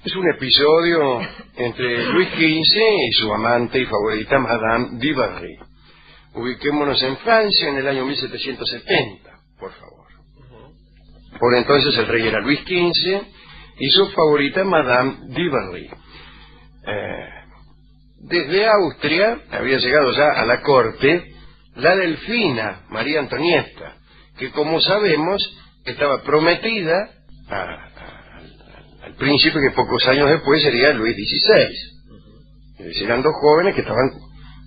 Es un episodio entre Luis XV y su amante y favorita Madame du Barry. Ubiquémonos en Francia en el año 1770, por favor. Por entonces el rey era Luis XV y su favorita Madame du Barry. Desde Austria había llegado ya a la corte la delfina María Antonieta, que como sabemos estaba prometida al príncipe que pocos años después sería Luis XVI. Es decir, eran dos jóvenes que estaban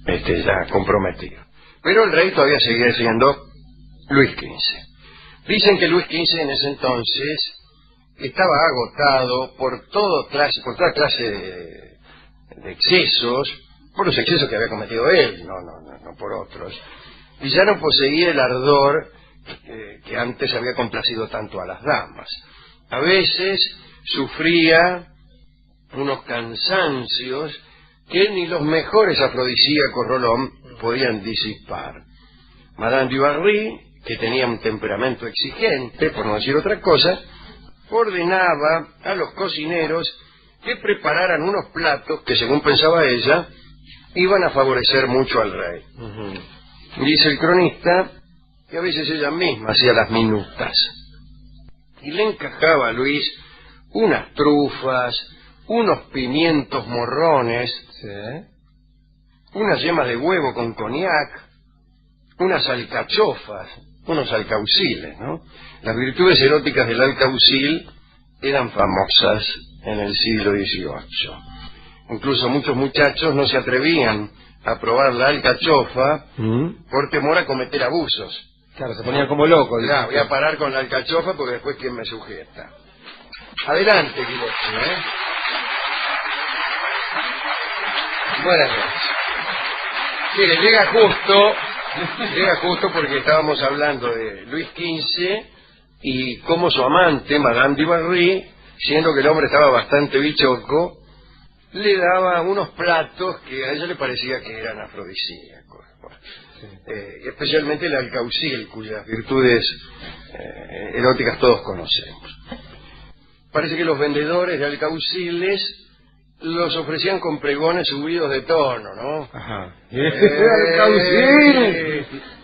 ya comprometidos. Pero el rey todavía seguía siendo Luis XV. Dicen que Luis XV en ese entonces estaba agotado por toda clase de excesos, por los excesos que había cometido él, no por otros, y ya no poseía el ardor que antes había complacido tanto a las damas. A veces sufría unos cansancios que ni los mejores afrodisíacos Rolón podían disipar. Madame du Barry, que tenía un temperamento exigente, por no decir otra cosa, ordenaba a los cocineros que prepararan unos platos que, según pensaba ella, iban a favorecer mucho al rey. Dice el cronista que a veces ella misma hacía las minutas y le encajaba a Luis unas trufas, unos pimientos morrones, unas yemas de huevo con cognac, unas alcachofas, unos alcauciles, ¿no? Las virtudes eróticas del alcaucil eran famosas en el siglo XVIII. Incluso muchos muchachos no se atrevían a probar la alcachofa por temor a cometer abusos. Claro, se ponían como locos. Claro, voy a parar con la alcachofa porque después ¿quién me sujeta? Adelante, Guillermo. Buenas noches. Mire, llega justo porque estábamos hablando de Luis XV y cómo su amante, Madame du Barry, siendo que el hombre estaba bastante bichoco, le daba unos platos que a ella le parecía que eran afrodisíacos. Especialmente el alcaucil, cuyas virtudes eróticas todos conocemos. Parece que los vendedores de alcauciles los ofrecían con pregones subidos de tono, ¿no? Ajá.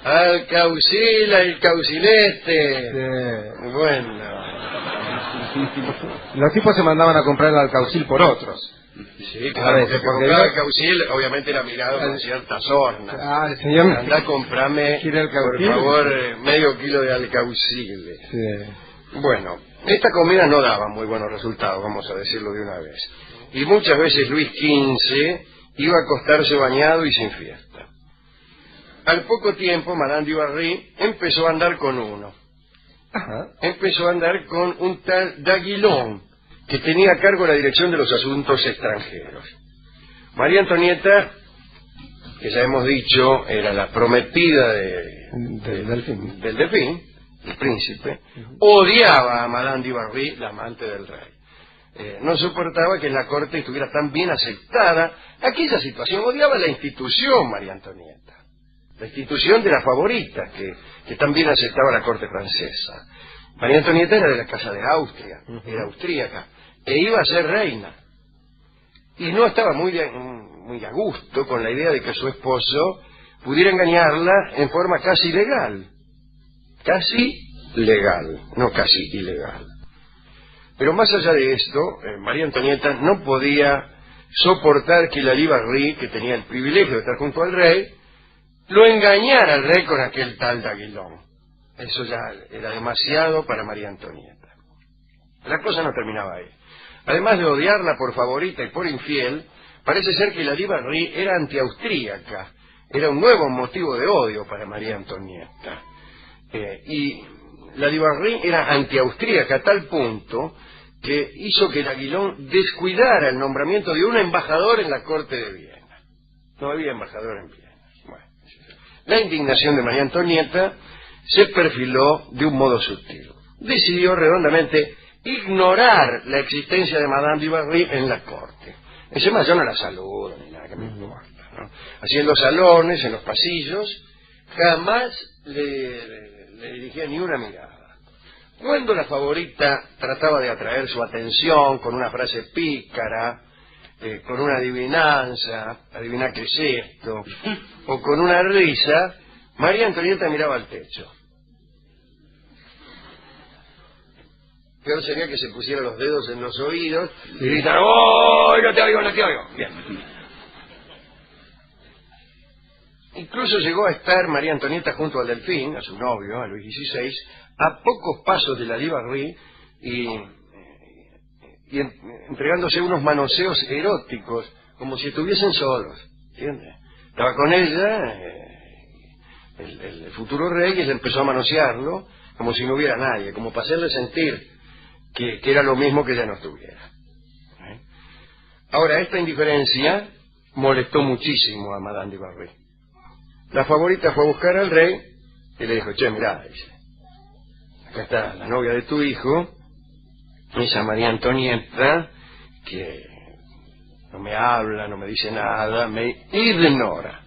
¡Alcaucil, alcaucilete! Sí. Bueno. Los tipos se mandaban a comprar el alcaucil por otros. Sí, claro, porque cada alcaucil obviamente era mirado con cierta sorna. El señor... Andá a comprarme, por favor, medio kilo de alcauciles. Sí. Bueno, esta comida no daba muy buenos resultados, vamos a decirlo de una vez. Y muchas veces Luis XV iba a acostarse bañado y sin fiesta. Al poco tiempo, Madame du Barry empezó a andar con uno. Empezó a andar con un tal d'Aguilon, que tenía a cargo la dirección de los asuntos extranjeros. María Antonieta, que ya hemos dicho, era la prometida del delfín, el príncipe, odiaba a Madame du Barry, la amante del rey. No soportaba que en la corte estuviera tan bien aceptada aquella situación. Odiaba la institución, María Antonieta, la institución de la favorita que tan bien aceptaba la corte francesa. María Antonieta era de la casa de Austria, era austríaca, e iba a ser reina. Y no estaba muy a gusto con la idea de que su esposo pudiera engañarla en forma casi legal. Casi legal, no casi ilegal. Pero más allá de esto, María Antonieta no podía soportar que Lali Barry, que tenía el privilegio de estar junto al rey, lo engañara al rey con aquel tal d'Aguilon. Eso ya era demasiado para María Antonieta. La cosa no terminaba ahí. Además de odiarla por favorita y por infiel, parece ser que Lali Barry era antiaustríaca. Era un nuevo motivo de odio para María Antonieta. Y Lali Barry era antiaustríaca a tal punto que hizo que d'Aguilon descuidara el nombramiento de un embajador en la corte de Viena. No había embajador en Viena. Bueno, la indignación de María Antonieta se perfiló de un modo sutil. Decidió redondamente ignorar la existencia de Madame du Barry en la corte. Encima yo no la saludo ni nada, que me importa, ¿no? Así en los salones, en los pasillos, jamás le dirigía ni una mirada. Cuando la favorita trataba de atraer su atención con una frase pícara, con una adivinanza, adivina qué es esto, o con una risa, María Antonieta miraba al techo. Peor sería que se pusiera los dedos en los oídos y gritara: ¡oh, no te oigo, no te oigo! Bien. Incluso llegó a estar María Antonieta junto al Delfín, a su novio, a Luis XVI, a pocos pasos de la Dubarry y entregándose unos manoseos eróticos, como si estuviesen solos, ¿entiendes? Estaba con ella, el futuro rey, y le empezó a manosearlo, como si no hubiera nadie, como para hacerle sentir que era lo mismo que ella no estuviera. Ahora, esta indiferencia molestó muchísimo a Madame Dubarry. La favorita fue a buscar al rey y le dijo: che, mirá, dice, acá está la novia de tu hijo, esa María Antonieta, que no me habla, no me dice nada, me ignora.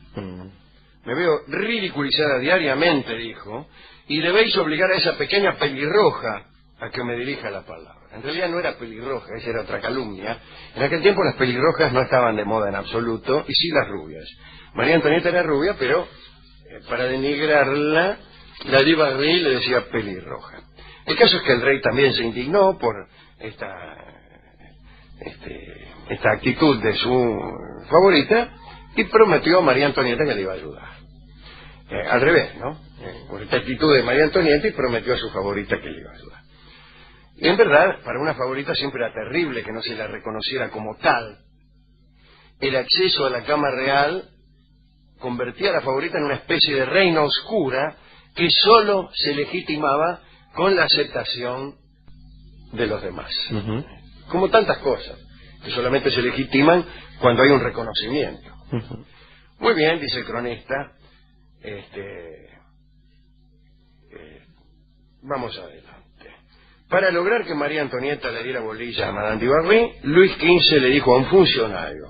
Me veo ridiculizada diariamente, dijo, y debéis obligar a esa pequeña pelirroja a que me dirija la palabra. En realidad no era pelirroja, esa era otra calumnia. En aquel tiempo las pelirrojas no estaban de moda en absoluto, y sí las rubias. María Antonieta era rubia, pero para denigrarla, la Dubarry le decía pelirroja. El caso es que el rey también se indignó por esta actitud de su favorita y prometió a María Antonieta que le iba a ayudar. Al revés, ¿no? Por esta actitud de María Antonieta, y prometió a su favorita que le iba a ayudar. Y en verdad, para una favorita siempre era terrible que no se la reconociera como tal. El acceso a la cama real convertía a la favorita en una especie de reina oscura que solo se legitimaba con la aceptación de los demás. Como tantas cosas que solamente se legitiman cuando hay un reconocimiento. Muy bien, dice el cronista, vamos adelante. Para lograr que María Antonieta le diera bolilla a Madame Dubarry, Luis XV le dijo a un funcionario,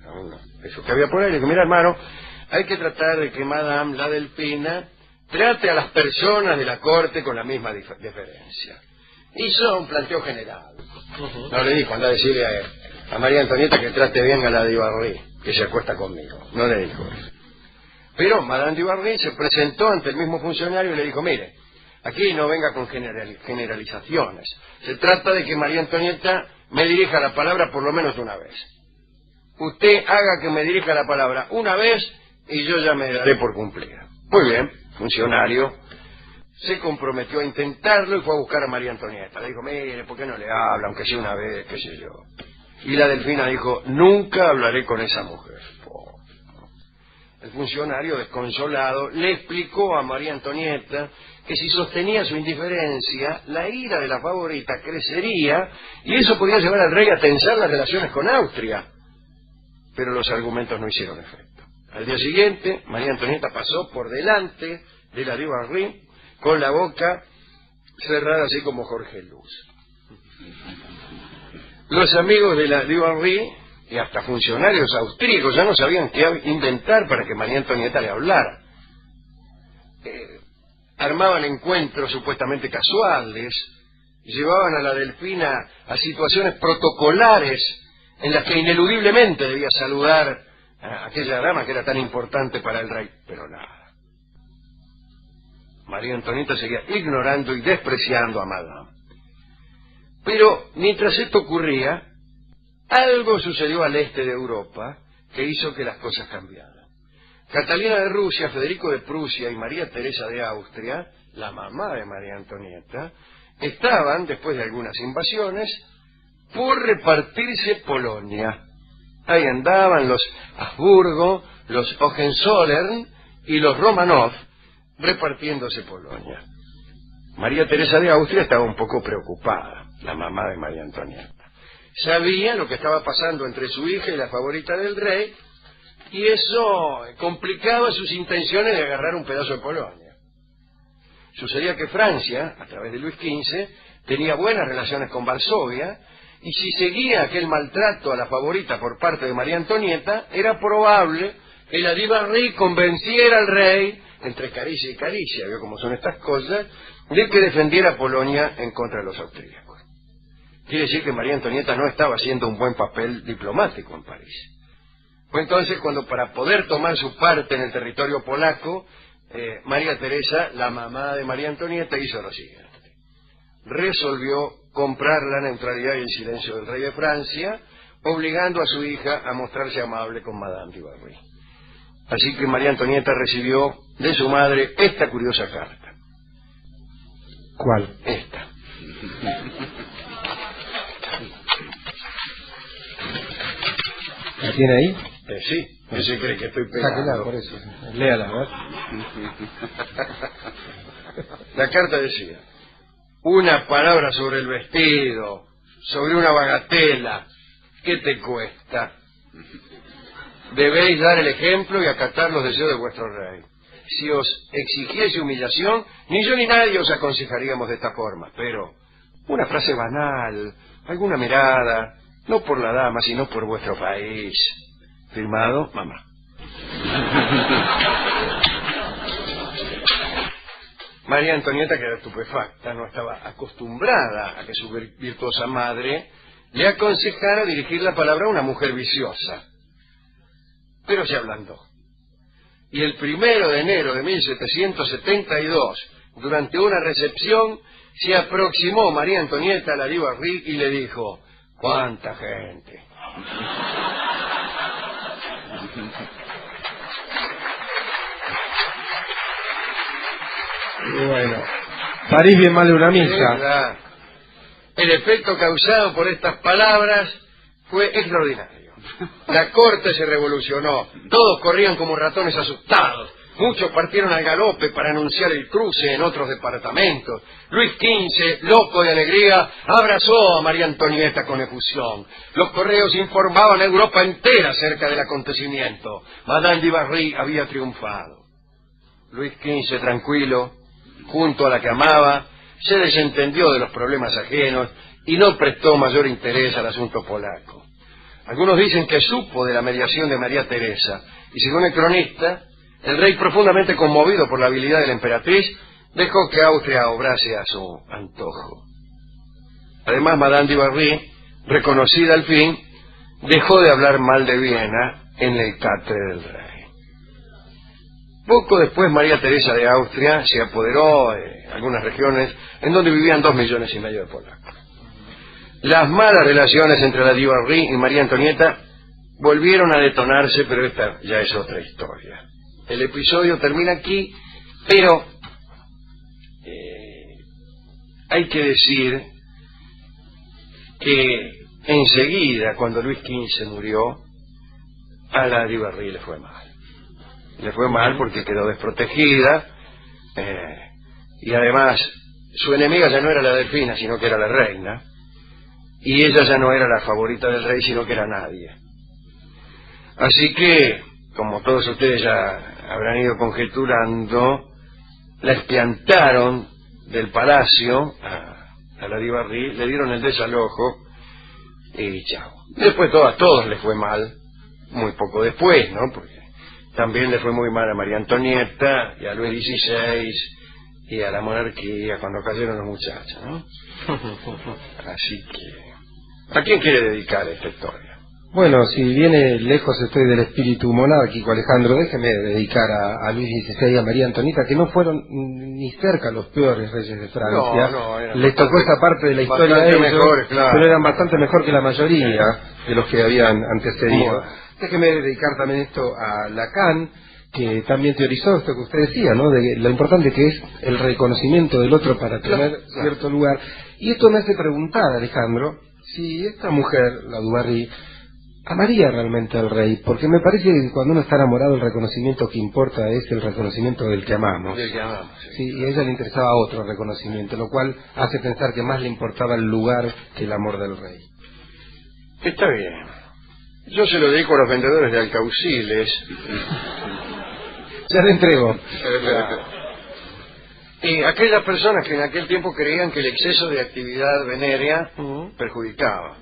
a uno de esos que había por ahí, le dijo: mira, hermano, hay que tratar de que Madame la Delfina trate a las personas de la corte con la misma deferencia. Hizo un planteo general. No le dijo: anda a decirle a María Antonieta que trate bien a la Dubarry, que se acuesta conmigo. No le dijo eso. Pero Madame Dubarry se presentó ante el mismo funcionario y le dijo: mire, aquí no venga con generalizaciones. Se trata de que María Antonieta me dirija la palabra por lo menos una vez. Usted haga que me dirija la palabra una vez y yo ya me daré por cumplida. Muy bien, funcionario se comprometió a intentarlo y fue a buscar a María Antonieta. Le dijo: mire, ¿por qué no le habla, aunque sea una vez, qué sé yo? Y la Delfina dijo: nunca hablaré con esa mujer. El funcionario, desconsolado, le explicó a María Antonieta que si sostenía su indiferencia, la ira de la favorita crecería y eso podía llevar al rey a tensar las relaciones con Austria. Pero los argumentos no hicieron efecto. Al día siguiente, María Antonieta pasó por delante de la Dubarry con la boca cerrada, así como Jorge Luz. Los amigos de la Dubarry y hasta funcionarios austríacos ya no sabían qué inventar para que María Antonieta le hablara. Armaban encuentros supuestamente casuales, llevaban a la Delfina a situaciones protocolares en las que ineludiblemente debía saludar a aquella dama que era tan importante para el rey, pero nada. María Antonieta seguía ignorando y despreciando a Madame. Pero mientras esto ocurría, algo sucedió al este de Europa que hizo que las cosas cambiaran. Catalina de Rusia, Federico de Prusia y María Teresa de Austria, la mamá de María Antonieta, estaban, después de algunas invasiones, por repartirse Polonia. Ahí andaban los Habsburgo, los Hohenzollern y los Romanov repartiéndose Polonia. María Teresa de Austria estaba un poco preocupada, la mamá de María Antonieta. Sabía lo que estaba pasando entre su hija y la favorita del rey, y eso complicaba sus intenciones de agarrar un pedazo de Polonia. Sucedía que Francia, a través de Luis XV, tenía buenas relaciones con Varsovia, y si seguía aquel maltrato a la favorita por parte de María Antonieta, era probable que la Dubarry convenciera al rey, entre caricia y caricia, vio cómo son estas cosas, de que defendiera a Polonia en contra de los austríacos. Quiere decir que María Antonieta no estaba haciendo un buen papel diplomático en París. Fue entonces cuando, para poder tomar su parte en el territorio polaco, María Teresa, la mamá de María Antonieta, hizo lo siguiente. Resolvió comprar la neutralidad y el silencio del rey de Francia, obligando a su hija a mostrarse amable con Madame du Barry. Así que María Antonieta recibió de su madre esta curiosa carta. ¿Cuál? Esta. ¿La tiene ahí? Sí, ¿qué se cree que estoy pegando? Sáquela, por eso. Léala, a ver. La carta decía: una palabra sobre el vestido, sobre una bagatela, ¿qué te cuesta? Debéis dar el ejemplo y acatar los deseos de vuestro rey. Si os exigiese humillación, ni yo ni nadie os aconsejaríamos de esta forma, pero una frase banal, alguna mirada, no por la dama, sino por vuestro país. Firmado, mamá. María Antonieta quedó estupefacta, no estaba acostumbrada a que su virtuosa madre le aconsejara dirigir la palabra a una mujer viciosa. Pero se ablandó. Y el 1 de enero de 1772, durante una recepción, se aproximó María Antonieta a la du Barry y le dijo: ¡cuánta gente! Bueno, París bien mal de una misa. Claro. El efecto causado por estas palabras fue extraordinario. La corte se revolucionó, todos corrían como ratones asustados, muchos partieron al galope para anunciar el cruce en otros departamentos. Luis XV, loco de alegría, abrazó a María Antonieta con efusión. Los correos informaban a Europa entera acerca del acontecimiento. Madame du Barry había triunfado. Luis XV, tranquilo, junto a la que amaba, se desentendió de los problemas ajenos y no prestó mayor interés al asunto polaco. Algunos dicen que supo de la mediación de María Teresa, y según el cronista, el rey, profundamente conmovido por la habilidad de la emperatriz, dejó que Austria obrase a su antojo. Además, Madame du Barry, reconocida al fin, dejó de hablar mal de Viena en el catre del rey. Poco después, María Teresa de Austria se apoderó de algunas regiones en donde vivían 2,5 millones de polacos. Las malas relaciones entre la du Barry y María Antonieta volvieron a detonarse, pero esta ya es otra historia. El episodio termina aquí, pero hay que decir que enseguida, cuando Luis XV murió, a la du Barry le fue mal. Le fue mal porque quedó desprotegida, y además su enemiga ya no era la delfina, sino que era la reina, y ella ya no era la favorita del rey, sino que era nadie. Así que, como todos ustedes ya habrán ido conjeturando, la espiantaron del palacio a la du Barry, le dieron el desalojo y chao. Después a todos les fue mal, muy poco después, ¿no? Porque también le fue muy mal a María Antonieta y a Luis XVI y a la monarquía cuando cayeron los muchachos, ¿no? Así que, ¿a quién quiere dedicar esta historia? Bueno, si viene lejos estoy del espíritu monárquico, Alejandro, déjeme dedicar a Luis XVI y a María Antonieta, que no fueron ni cerca los peores reyes de Francia. Les tocó esa parte de la historia de ellos, mejores, claro, pero eran bastante mejor que la mayoría de los que habían antecedido. Déjeme dedicar también esto a Lacan, que también teorizó esto que usted decía, ¿no? De lo importante que es el reconocimiento del otro para tener cierto lugar. Y esto me hace preguntar, Alejandro, si esta mujer, la du Barry, amaría realmente al rey, porque me parece que cuando uno está enamorado el reconocimiento que importa es el reconocimiento del que amamos. Del que amamos, sí. Sí, y a ella le interesaba otro reconocimiento, lo cual hace pensar que más le importaba el lugar que el amor del rey. Está bien. Yo se lo dedico a los vendedores de alcauciles. Ya le entrego. Y aquellas personas que en aquel tiempo creían que el exceso de actividad venérea perjudicaba.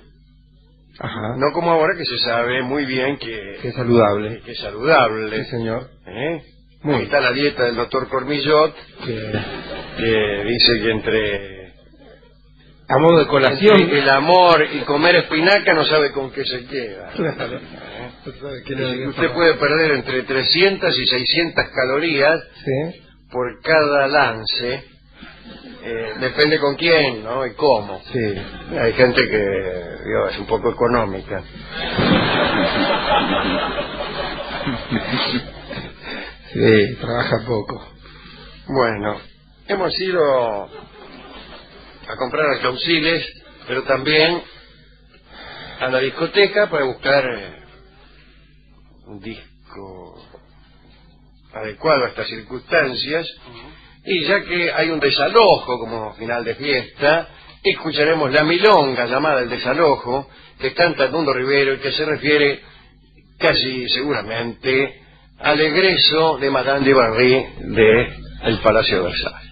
Ajá. No como ahora que se sabe muy bien que es saludable. Que es saludable. Sí, señor. Ahí está la dieta del doctor Cormillot. que dice que entre a modo de colación el amor y comer espinaca no sabe con qué se queda. Claro. Usted puede perder entre 300 y 600 calorías sí, por cada lance. Depende con quién, ¿no? Y cómo. sí. Hay gente que es un poco económica. Sí, trabaja poco. Bueno, hemos ido a comprar alcauciles, pero también a la discoteca para buscar un disco adecuado a estas circunstancias. Y ya que hay un desalojo como final de fiesta, escucharemos la milonga llamada El Desalojo, que canta Edmundo Rivero y que se refiere casi seguramente al egreso de Madame de Barry de el Palacio de Versalles.